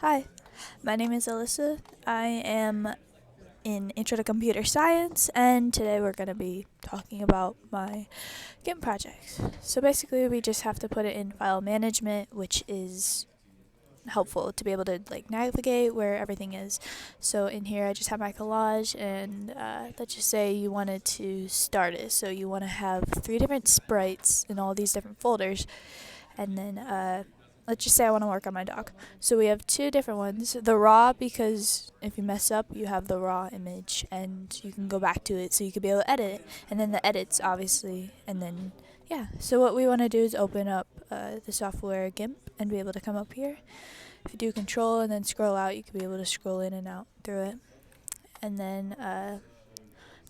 Hi, my name is Alyssa. I am in Intro to Computer Science, and today we're going to be talking about my GIMP project. So basically, we just have to put it in file management, which is helpful to be able to navigate where everything is. So in here, I just have my collage, and let's just say you wanted to start it. So you want to have 3 different sprites in all these different folders, and then let's just say I want to work on my dog. So we have 2 different ones. The raw, because if you mess up, you have the raw image and you can go back to it so you could be able to edit it. And then the edits, obviously. And then, yeah. So what we want to do is open up the software GIMP and be able to come up here. If you do control and then scroll out, you can be able to scroll in and out through it. And then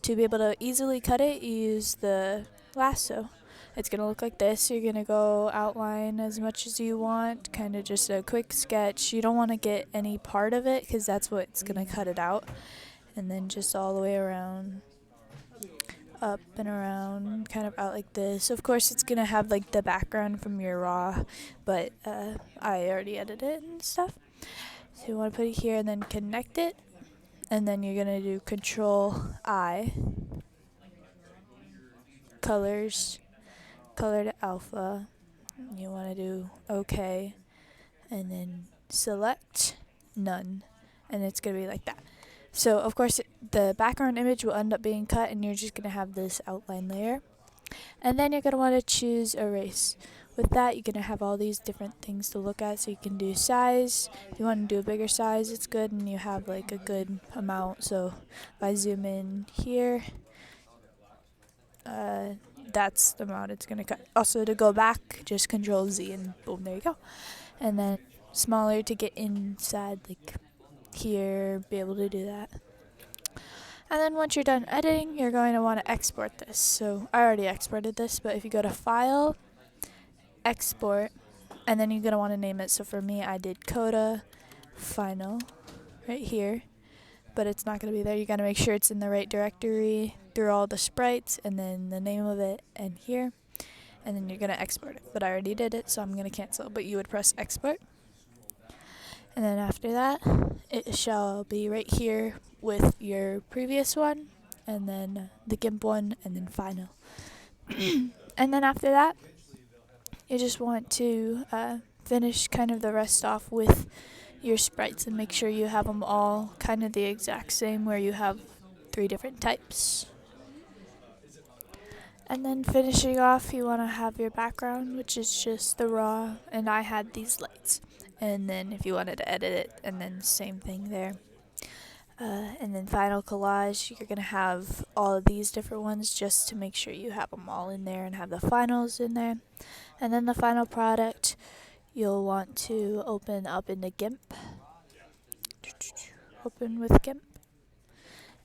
to be able to easily cut it, you use the lasso. It's going to look like this. You're going to go outline as much as you want, kind of just a quick sketch. You don't want to get any part of it because that's what's going to cut it out. And then just all the way around, up and around, kind of out like this. Of course, it's going to have the background from your raw, but I already edited it and stuff. So you want to put it here and then connect it. And then you're going to do Control I, colors, color to alpha. You want to do OK, and then select none, and it's going to be like that. So of course the background image will end up being cut, and you're just going to have this outline layer. And then you're going to want to choose erase. With that, you're going to have all these different things to look at. So you can do size. If you want to do a bigger size, it's good, and you have a good amount. So if I zoom in here, that's the amount it's going to cut. Also, to go back, just Control Z and boom, there you go. And then smaller to get inside, here, be able to do that. And then once you're done editing, you're going to want to export this. So I already exported this, but if you go to File, Export, and then you're going to want to name it. So for me, I did Coda Final right here, but it's not going to be there. You got to make sure it's in the right directory through all the sprites, and then the name of it, and here. And then you're going to export it. But I already did it, so I'm going to cancel. But you would press export. And then after that, it shall be right here with your previous one, and then the GIMP one, and then final. And then after that, you just want to finish kind of the rest off with your sprites and make sure you have them all kind of the exact same, where you have 3 different types. And then finishing off, you want to have your background, which is just the raw, and I had these lights. And then if you wanted to edit it, and then same thing there. And then final collage, you're going to have all of these different ones just to make sure you have them all in there and have the finals in there. And then the final product, you'll want to open up into GIMP. Open with GIMP.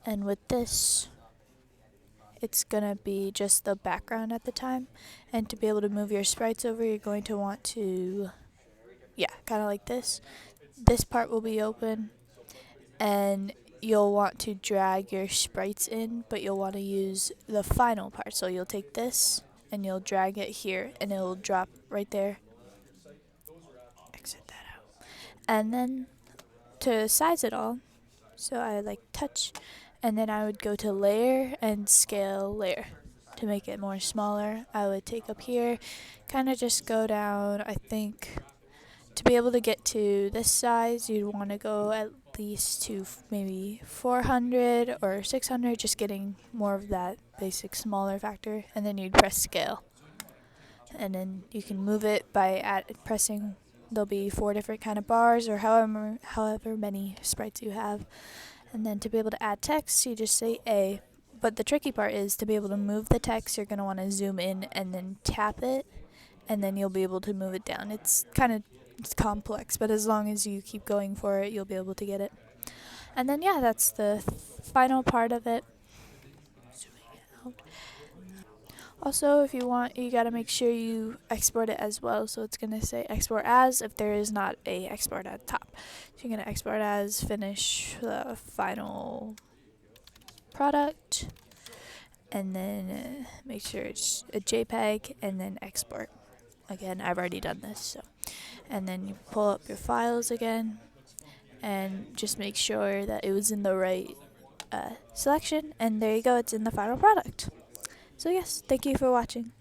And with this, it's going to be just the background at the time. And to be able to move your sprites over, you're going to want to, kind of like this. This part will be open, and you'll want to drag your sprites in, but you'll want to use the final part. So you'll take this, and you'll drag it here, and it'll drop right there. Exit that out. And then to size it all, so I touch, and then I would go to layer and scale layer. To make it more smaller, I would take up here, kind of just go down. I think to be able to get to this size, you'd want to go at least to maybe 400 or 600, just getting more of that basic smaller factor, and then you'd press scale. And then you can move it by pressing, there'll be 4 different kind of bars, or however many sprites you have. And then to be able to add text, you just say A. But the tricky part is to be able to move the text, you're going to want to zoom in and then tap it, and then you'll be able to move it down. It's complex, but as long as you keep going for it, you'll be able to get it. And then that's the final part of it. Also, if you want, you gotta make sure you export it as well. So it's gonna say export as if there is not a export at the top. So you're gonna export as, finish the final product, and then make sure it's a JPEG, and then export. Again, I've already done this, so. And then you pull up your files again, and just make sure that it was in the right selection, and there you go, it's in the final product. So yes, thank you for watching.